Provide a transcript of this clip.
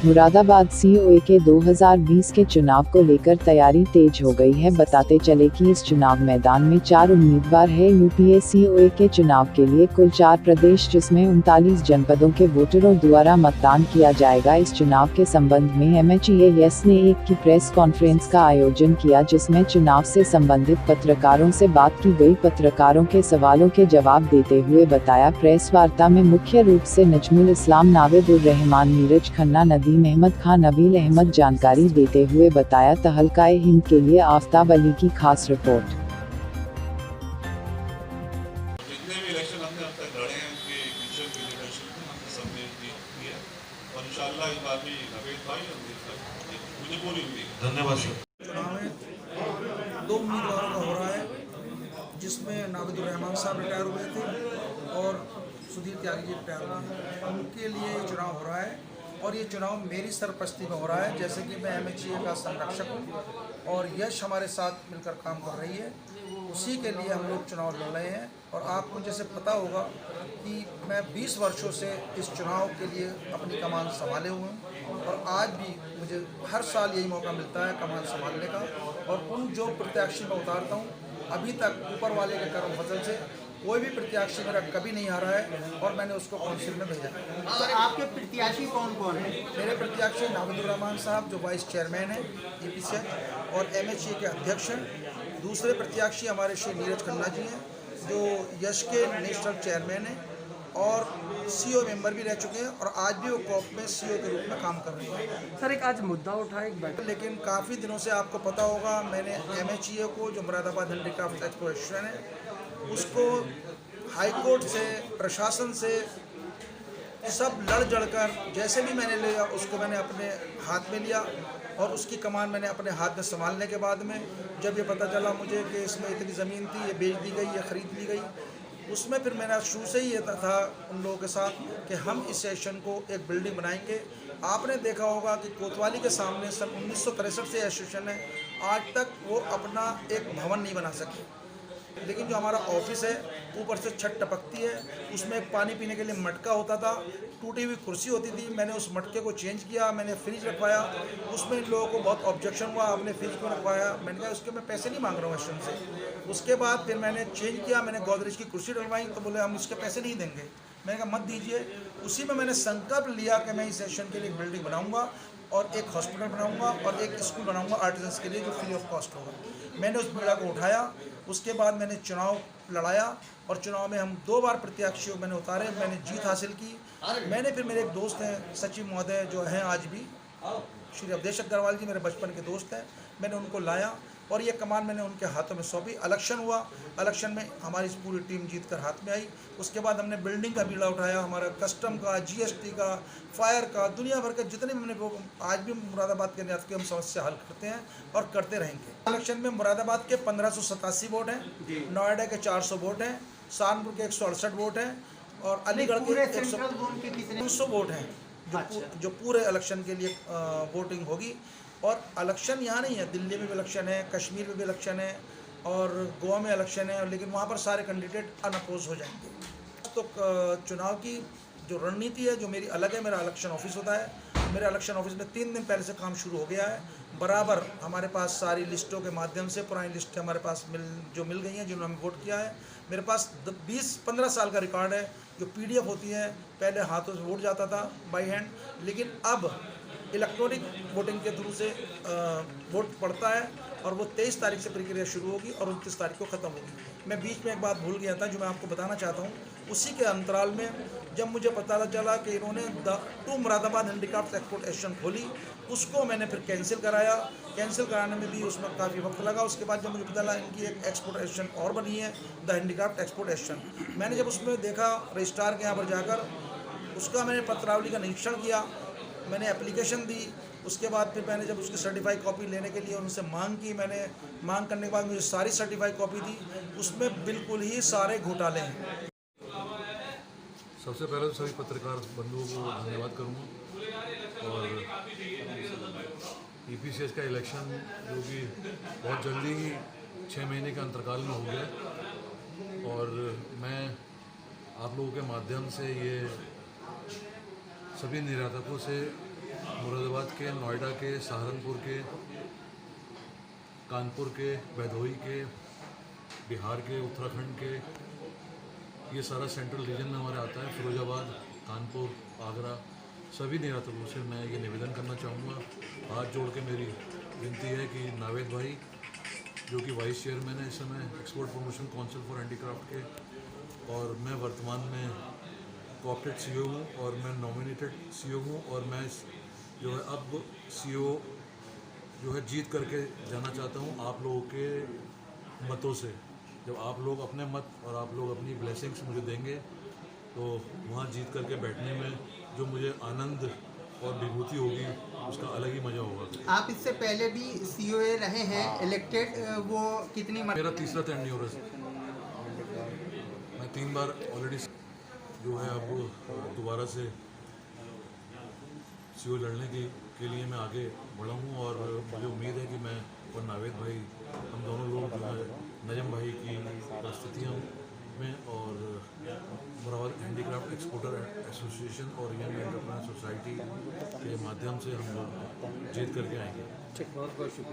Moradabad COA के 2020 के चुनाव को लेकर तैयारी तेज हो गई है। बताते चले कि इस चुनाव मैदान में 4 उम्मीदवार है। यूपीए सीओए के चुनाव के लिए कुल 4 प्रदेश जिसमें 39 जनपदों के वोटरों द्वारा मतदान किया जाएगा। इस चुनाव के संबंध में एमएचएस ने एक की प्रेस कॉन्फ्रेंस का आयोजन किया, जिसमें चुनाव से संबंधित पत्रकारों से बात की गई। पत्रकारों के सवालों के जवाब देते हुए बताया, प्रेस वार्ता में मुख्य रूप से नजमुल इस्लाम, नावेद उर रहमान, नीरज खन्ना, नदीम अहमद खान, नबील अहमद जानकारी देते हुए बताया। तहलकाए हिंद के लिए आफ्ताब अली की खास रिपोर्ट। जितने भी इलेक्शन हमने अब तक लड़े हैं उनके मिशन की लीडरशिप में हमने सबने जीत है और इंशाल्लाह इस बार भी नवेद भाई और मुझे पूरी उम्मीद। धन्यवाद सर। चुनाव में 2 उम्मीदवारों का हो रहा है, जिसमें नावेद उर रहमान साहब रिटायर हुए थे और सुधीर त्यागी जी रिटायर हुए हैं। उनके लिए ये चुनाव हो रहा है और ये चुनाव मेरी सरपरस्ती में हो रहा है। जैसे कि मैं एमएचए का संरक्षक हूँ और यश हमारे साथ मिलकर काम कर रही है, उसी के लिए हम लोग चुनाव लड़ रहे हैं। और आपको जैसे पता होगा कि मैं 20 वर्षों से इस चुनाव के लिए अपनी कमान संभाले हुए हूँ और आज भी मुझे हर साल यही मौका मिलता है कमान संभालने का। और उन जो प्रत्याशी मैं उतारता हूँ, अभी तक ऊपर वाले के कर्म फजल से कोई भी प्रत्याशी मेरा कभी नहीं हारा है और मैंने उसको काउंसिल में भेजा। तो आपके प्रत्याशी कौन कौन है? मेरे प्रत्याशी नावेद उर रहमान साहब जो वाइस चेयरमैन हैं ईपीसी और एमएचए के अध्यक्ष हैं। दूसरे प्रत्याशी हमारे श्री नीरज खन्ना जी हैं जो यश के नेशनल चेयरमैन हैं और सीओ मेंबर भी रह चुके हैं और आज भी वो कॉप में सीओ के रूप में काम कर रहे हैं। सर, एक आज मुद्दा उठा एक बैठक, लेकिन काफ़ी दिनों से आपको पता होगा मैंने एमएचए को जो मुरादाबाद हैंडीक्राफ्ट एक्सपोजिशन है उसको हाईकोर्ट से, प्रशासन से सब लड़ जड़कर जैसे भी मैंने लिया उसको मैंने अपने हाथ में लिया और उसकी कमान मैंने अपने हाथ में संभालने के बाद में जब ये पता चला मुझे कि इसमें इतनी ज़मीन थी, ये बेच दी गई या ख़रीद ली गई, उसमें फिर मेरा शुरू से ही ये था उन लोगों के साथ कि हम इस स्टेशन को एक बिल्डिंग बनाएंगे। आपने देखा होगा कि कोतवाली के सामने सन 1963 से एसोसिएशन है, आज तक वो अपना एक भवन नहीं बना सके। लेकिन जो हमारा ऑफिस है ऊपर से छत टपकती है, उसमें एक पानी पीने के लिए मटका होता था, टूटी हुई कुर्सी होती थी। मैंने उस मटके को चेंज किया, मैंने फ्रिज रखवाया। उसमें इन लोगों को बहुत ऑब्जेक्शन हुआ, आपने फ्रिज क्यों रखवाया? मैंने कहा उसके मैं पैसे नहीं मांग रहा हूँ स्टेशन से। उसके बाद फिर मैंने चेंज किया, मैंने गोदरेज की कुर्सी डलवाई तो बोले हम इसके पैसे नहीं देंगे। मैंने कहा मत दीजिए। उसी में मैंने संकल्प लिया कि मैं इस स्टेशन के लिए एक बिल्डिंग बनाऊँगा और एक हॉस्पिटल बनाऊंगा और एक स्कूल बनाऊंगा आर्टिजन्स के लिए जो फ्री ऑफ कॉस्ट होगा। मैंने उस बीड़ा को उठाया। उसके बाद मैंने चुनाव लड़ाया और चुनाव में हम 2 बार प्रत्याशियों मैंने उतारे, मैंने जीत हासिल की। मैंने फिर मेरे एक दोस्त हैं सचिव महोदय जो हैं आज भी, श्री अवधेश अग्रवाल जी मेरे बचपन के दोस्त हैं, मैंने उनको लाया और ये कमान मैंने उनके हाथों में सौंपी। इलेक्शन हुआ, इलेक्शन में हमारी पूरी टीम जीत कर हाथ में आई। उसके बाद हमने बिल्डिंग का बीड़ा उठाया, हमारा कस्टम का, जीएसटी का, फायर का, दुनिया भर के जितने भी हमने आज भी मुरादाबाद के निवासियों की हम समस्या हल करते हैं और करते रहेंगे। इलेक्शन में मुरादाबाद के 1587 वोट हैं, नोएडा के 400 वोट हैं, सहारनपुर के 168 वोट हैं और अलीगढ़ के 100 वोट हैं जो पूरे इलेक्शन के लिए वोटिंग होगी। और इलेक्शन यहाँ नहीं है, दिल्ली में भी इलेक्शन है, कश्मीर में भी इलेक्शन है और गोवा में इलेक्शन है, लेकिन वहाँ पर सारे कैंडिडेट अनअपोज हो जाएंगे। तो चुनाव की जो रणनीति है जो मेरी अलग है, मेरा इलेक्शन ऑफिस होता है। मेरे इलेक्शन ऑफिस में 3 दिन पहले से काम शुरू हो गया है। बराबर हमारे पास सारी लिस्टों के माध्यम से पुरानी लिस्टें हमारे पास मिल गई हैं जिन्होंने वोट किया है। मेरे पास 20-15 साल का रिकॉर्ड है जो PDF होती है। पहले हाथों से वोट जाता था बाई हैंड, लेकिन अब इलेक्ट्रॉनिक वोटिंग के थ्रू से वोट पड़ता है और वो 23 तारीख से प्रक्रिया शुरू होगी और 29 तारीख को ख़त्म होगी। मैं बीच में एक बात भूल गया था जो मैं आपको बताना चाहता हूँ। उसी के अंतराल में जब मुझे पता चला कि इन्होंने टू मुरादाबाद हैंडीक्राफ्ट एक्सपोर्ट एसोसिएशन खोली, उसको मैंने फिर कैंसिल कराया। कैंसिल कराने में भी उसमें काफ़ी वक्त लगा। उसके बाद जब मुझे पता चला इनकी एक एक्सपोर्ट एसोसिएशन और बनी है, द हैंडीक्राफ्ट एक्सपोर्ट एसोसिएशन, मैंने जब उसमें देखा रजिस्ट्रार के यहाँ पर जाकर, उसका मैंने पत्रावली का निरीक्षण किया, मैंने एप्लीकेशन दी। उसके बाद फिर मैंने जब उसकी सर्टिफाइड कॉपी लेने के लिए उनसे मांग की, मैंने मांग करने के बाद मुझे सारी सर्टिफाइड कॉपी दी, उसमें बिल्कुल ही सारे घोटाले हैं। सबसे पहले तो सभी पत्रकार बंधुओं को धन्यवाद करूँगा और ईपीसीएस का इलेक्शन जो कि बहुत जल्दी ही 6 महीने के अंतरकाल में हो गया और मैं आप लोगों के माध्यम से ये सभी निराधकों से मुरादाबाद के, नोएडा के, सहारनपुर के, कानपुर के, भदोही के, बिहार के, उत्तराखंड के, ये सारा सेंट्रल रीजन में हमारे आता है। फिरोजाबाद, कानपुर, आगरा, सभी निर्यातकों से मैं ये निवेदन करना चाहूँगा, हाथ जोड़ के मेरी विनती है कि नावेद भाई जो कि वाइस चेयरमैन है इस समय export promotion council for handicraft के, और मैं वर्तमान में कोऑप्टेड सीईओ हूँ और मैं नॉमिनेटेड सीईओ हूँ, और मैं जो है अब सीईओ जो है जीत करके जाना चाहता हूँ आप लोगों के मतों से। जब आप लोग अपने मत और आप लोग अपनी ब्लेसिंग्स मुझे देंगे तो वहाँ जीत करके बैठने में जो मुझे आनंद और विभूति होगी उसका अलग ही मज़ा होगा। आप इससे पहले भी सीओए रहे हैं इलेक्टेड, वो कितनी मेरा तीसरा टेन्योर है, मैं 3 बार ऑलरेडी जो है अब दोबारा से सीईओ लड़ने के लिए मैं आगे बढ़ा हूँ, और मुझे उम्मीद है कि मैं और नावेद भाई हम दोनों लोग जो है नजम भाई की परिस्थितियों में और मुरादाबाद हैंडीक्राफ्ट एक्सपोर्टर एसोसिएशन और यंग एंटरप्रेन्योर सोसाइटी के माध्यम से हम लोग जीत करके आएंगे। बहुत बहुत शुक्रिया।